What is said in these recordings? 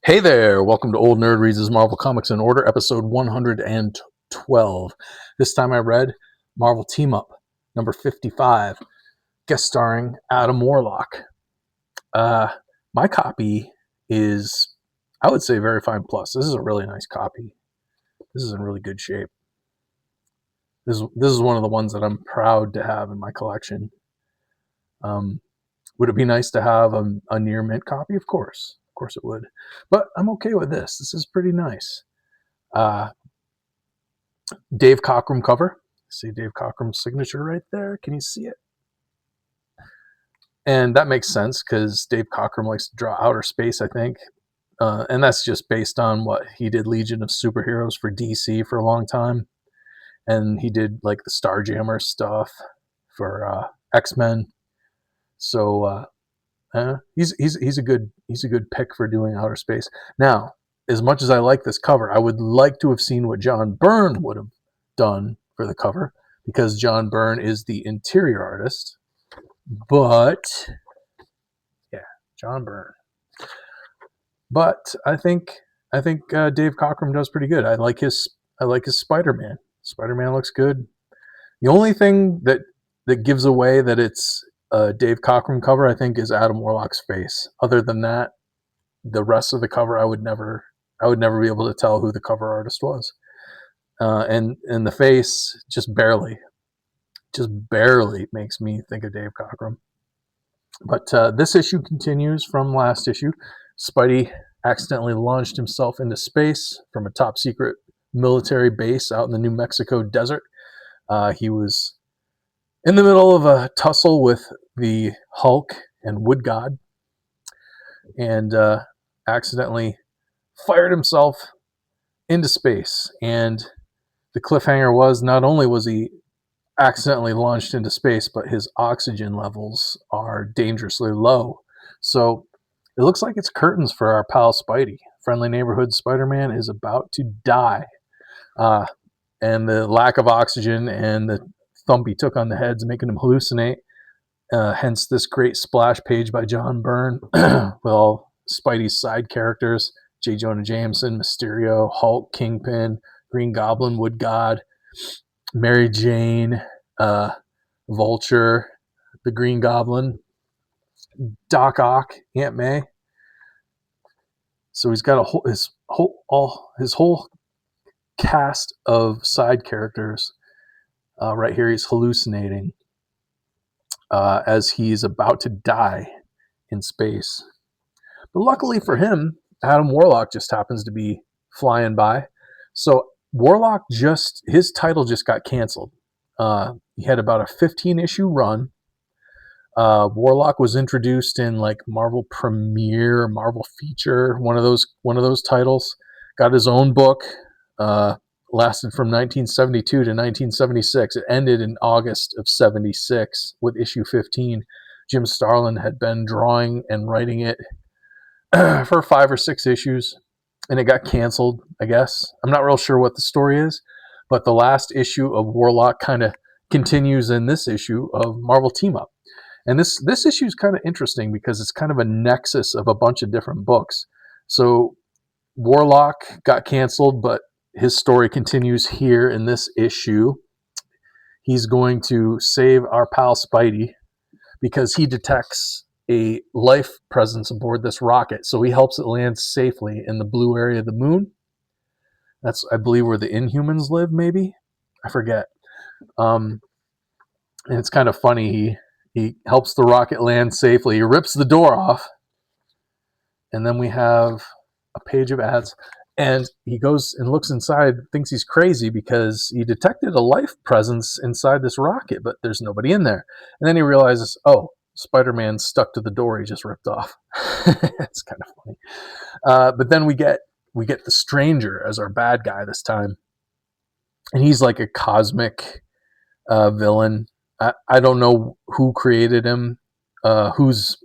Hey there, welcome to Old Nerd Reads His Marvel Comics in Order, episode 112. This time I read Marvel Team Up, number 55, guest starring Adam Warlock. My copy is, I would say, very fine plus. This is a really nice copy. This is in really good shape. This is one of the ones that I'm proud to have in my collection. Would it be nice to have a near mint copy? Of course it would. But I'm okay with this. This is pretty nice. Dave Cockrum cover. See Dave Cockrum's signature right there? Can you see it? And that makes sense because Dave Cockrum likes to draw outer space, I think. And that's just based on what he did Legion of Superheroes for DC for a long time. And he did like the Starjammer stuff for X-Men. So he's a good pick for doing outer space. Now, as much as I like this cover, I would like to have seen what John Byrne would have done for the cover, because John Byrne is the interior artist. But yeah, John Byrne. But I think Dave Cockrum does pretty good. I like his Spider-Man. Spider-Man looks good. The only thing that gives away that it's a Dave Cockrum cover, I think, is Adam Warlock's face. Other than that, the rest of the cover, I would never be able to tell who the cover artist was. And the face just barely makes me think of Dave Cockrum. But this issue continues from last issue. Spidey accidentally launched himself into space from a top secret military base out in the New Mexico desert. He was in the middle of a tussle with the Hulk and Wood God, and accidentally fired himself into space. And the cliffhanger was, not only was he accidentally launched into space, but his oxygen levels are dangerously low. So it looks like it's curtains for our pal Spidey. Friendly Neighborhood Spider-Man is about to die. And the lack of oxygen and the thump he took on the head's making him hallucinate. Hence this great splash page by John Byrne with all Spidey's side characters: J. Jonah Jameson, Mysterio, Hulk, Kingpin, Green Goblin, Wood God, Mary Jane, Vulture, the Green Goblin, Doc Ock, Aunt May. So he's got his whole cast of side characters. Right here, he's hallucinating as he's about to die in space. But luckily for him, Adam Warlock just happens to be flying by. So Warlock his title just got canceled. He had about a 15-issue run. Warlock was introduced in like Marvel Premiere, Marvel Feature, one of those titles. Got his own book. Lasted from 1972 to 1976. It ended in August of 76 with issue 15. Jim Starlin had been drawing and writing it for 5 or 6 issues, and it got canceled, I guess. I'm not real sure what the story is, but the last issue of Warlock kind of continues in this issue of Marvel Team Up. And this issue is kind of interesting because it's kind of a nexus of a bunch of different books. So Warlock got canceled, but his story continues here in this issue. He's going to save our pal Spidey because he detects a life presence aboard this rocket. So he helps it land safely in the blue area of the moon. That's, I believe, where the Inhumans live, maybe? I forget. And it's kind of funny. He helps the rocket land safely. He rips the door off. And then we have a page of ads. And he goes and looks inside, thinks he's crazy because he detected a life presence inside this rocket, but there's nobody in there. And then he realizes, oh, Spider-Man's stuck to the door he just ripped off. It's kind of funny. But then we get the Stranger as our bad guy this time. And he's like a cosmic villain. I don't know who created him, whose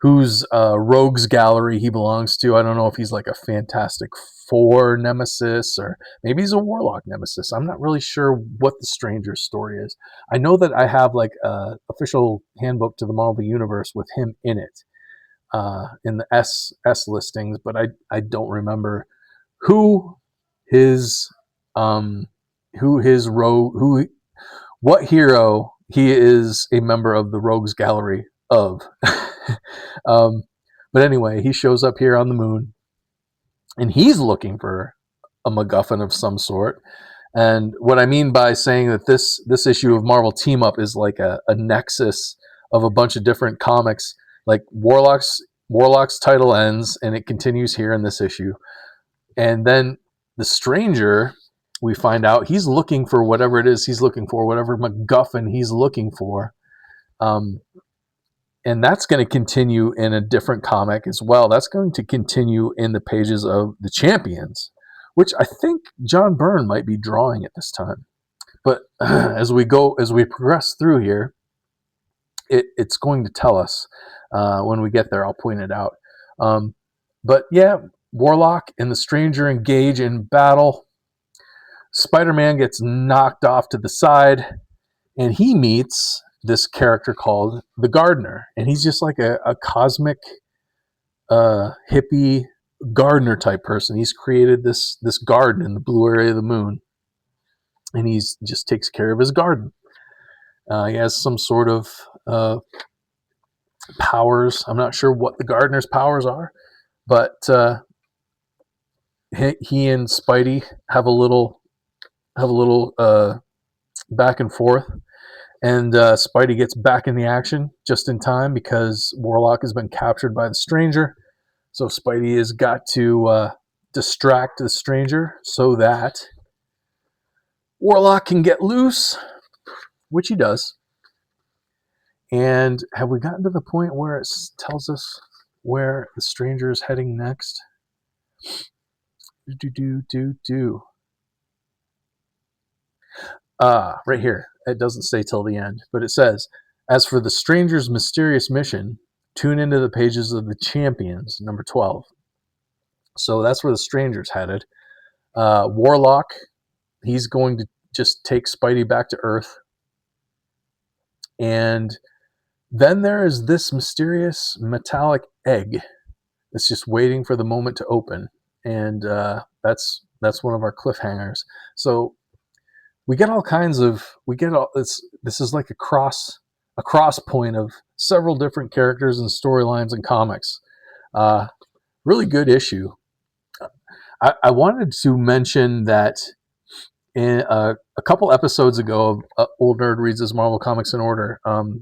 rogues gallery he belongs to. I don't know if he's like a Fantastic Four nemesis or maybe he's a Warlock nemesis. I'm not really sure what the Stranger's story is. I know that I have like a official handbook to the Marvel Universe with him in it. in the S listings, but I don't remember who his who his rogue who what hero he is a member of the Rogues Gallery of. um, but anyway, he shows up here on the moon, and he's looking for a MacGuffin of some sort. And what I mean by saying that this issue of Marvel Team Up is like a nexus of a bunch of different comics, like Warlock's title ends and it continues here in this issue, and then the Stranger, we find out he's looking for whatever it is he's looking for, whatever MacGuffin he's looking for. And that's going to continue in a different comic as well. That's going to continue in the pages of the Champions, which I think John Byrne might be drawing at this time. But as we progress through here, it's going to tell us when we get there. I'll point it out. But yeah, Warlock and the Stranger engage in battle. Spider-Man gets knocked off to the side, and he meets this character called the Gardener, and he's just like a cosmic hippie gardener type person. He's created this garden in the blue area of the moon, and he's just takes care of his garden. He has some sort of powers. I'm not sure what the Gardener's powers are, but he and Spidey have a little back and forth, and Spidey gets back in the action just in time because Warlock has been captured by the Stranger. So Spidey has got to distract the Stranger so that Warlock can get loose, which he does. And have we gotten to the point where it tells us where the Stranger is heading next? Right here. It doesn't say till the end, but it says, as for the Stranger's mysterious mission, tune into the pages of the Champions, number 12. So that's where the Stranger's headed. Warlock, he's going to just take Spidey back to Earth. And then there is this mysterious metallic egg that's just waiting for the moment to open. And that's one of our cliffhangers. So we get all kinds of this is like a cross point of several different characters and storylines and comics. Really good issue. I wanted to mention that in a couple episodes ago of Old Nerd Reads His Marvel Comics in Order,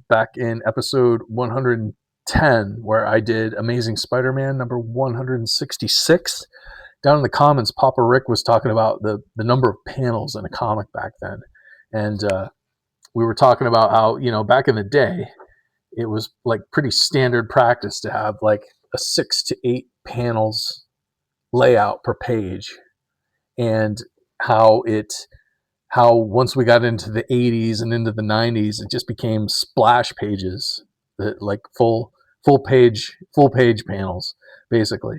back in episode 110, where I did Amazing Spider-Man number 166, down in the comments, Papa Rick was talking about the number of panels in a comic back then. And we were talking about how, back in the day, it was like pretty standard practice to have like a 6 to 8 panels layout per page. And how once we got into the 80s and into the 90s, it just became splash pages, that like full page panels, basically.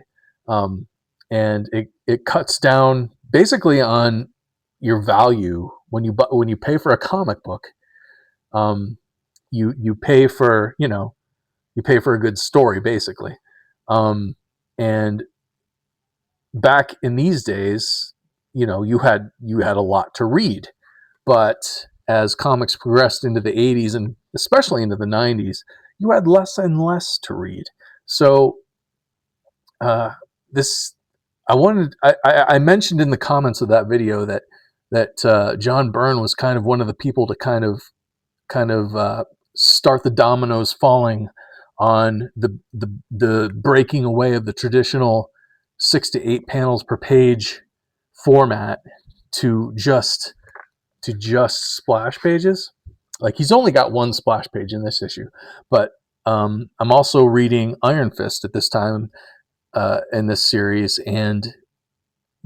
And it cuts down basically on your value when you pay for a comic book. You pay for a good story, basically. And back in these days, you had a lot to read, but as comics progressed into the 80s and especially into the 90s, you had less and less to read. So I mentioned in the comments of that video that John Byrne was kind of one of the people to kind of start the dominoes falling on the breaking away of the traditional 6 to 8 panels per page format to just splash pages. Like, he's only got one splash page in this issue, but I'm also reading Iron Fist at this time in this series, and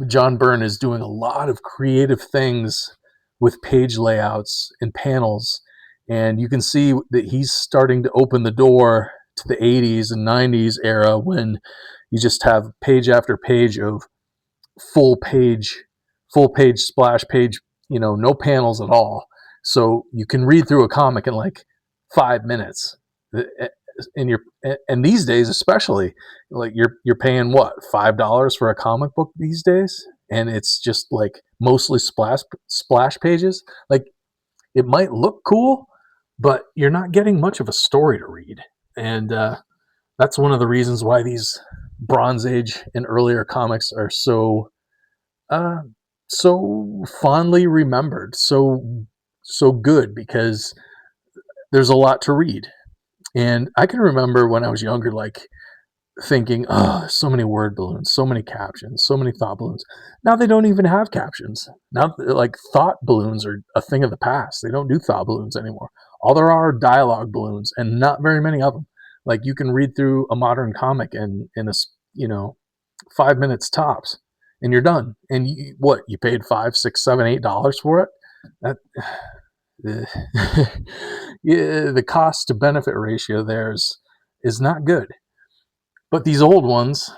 John Byrne is doing a lot of creative things with page layouts and panels, and you can see that he's starting to open the door to the 80s and 90s era when you just have page after page of full page splash page, no panels at all. So you can read through a comic in like 5 minutes. and you're and these days especially, like you're paying what, $5 for a comic book these days, and it's just like mostly splash pages. Like it might look cool, but you're not getting much of a story to read, and that's one of the reasons why these Bronze Age and earlier comics are uh, so fondly remembered, so good, because there's a lot to read. And I can remember when I was younger, like thinking, oh, so many word balloons, so many captions, so many thought balloons. Now they don't even have captions. Now, like, thought balloons are a thing of the past. They don't do thought balloons anymore. All there are dialogue balloons, and not very many of them. Like, you can read through a modern comic in a, 5 minutes tops, and you're done. And what, you paid $5, $6, $7, $8 for it? That yeah, the cost to benefit ratio there is not good. But these old ones,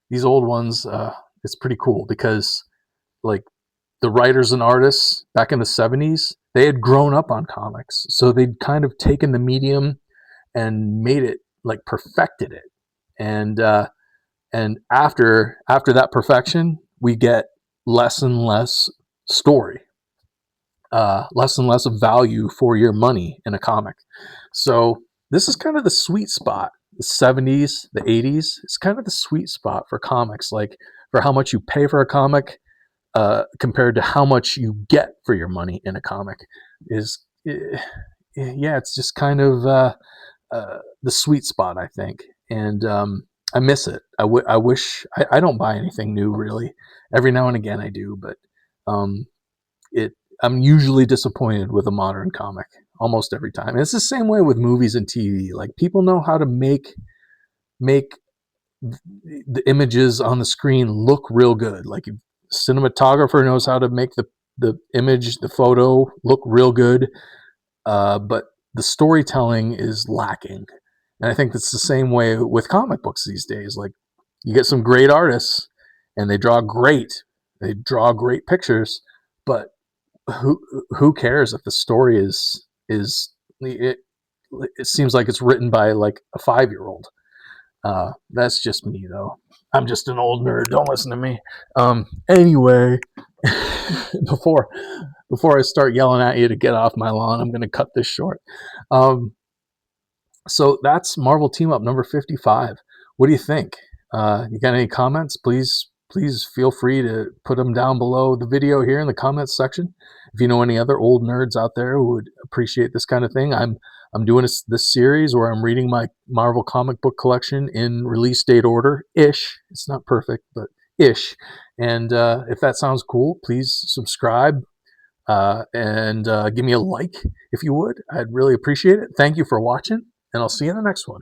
it's pretty cool because, like, the writers and artists back in the 70s, they had grown up on comics, so they'd kind of taken the medium and made it, like, perfected it. And after that perfection, we get less and less story, less and less of value for your money in a comic. So this is kind of the sweet spot. The 70s, the 80s, it's kind of the sweet spot for comics, like for how much you pay for a comic, compared to how much you get for your money in a comic. Is Yeah, it's just kind of the sweet spot, I think. And I miss it. I wish I don't buy anything new really. Every now and again I do, but um, it I'm usually disappointed with a modern comic almost every time. And it's the same way with movies and TV. Like, people know how to make the images on the screen look real good. Like, cinematographer knows how to make the image, the photo look real good, but the storytelling is lacking. And I think that's the same way with comic books these days. Like, you get some great artists, and they draw great pictures, but who who cares if the story is it, it seems like it's written by like a 5-year old. That's just me though. I'm just an old nerd. Don't listen to me. Anyway, before before I start yelling at you to get off my lawn, I'm going to cut this short. Um, so that's Marvel Team Up number 55. What do you think? You got any comments? Please feel free to put them down below the video here in the comments section. If you know any other old nerds out there who would appreciate this kind of thing, I'm doing this series where I'm reading my Marvel comic book collection in release date order ish. It's not perfect, but ish. And if that sounds cool, please subscribe, and give me a like if you would. I'd really appreciate it. Thank you for watching, and I'll see you in the next one.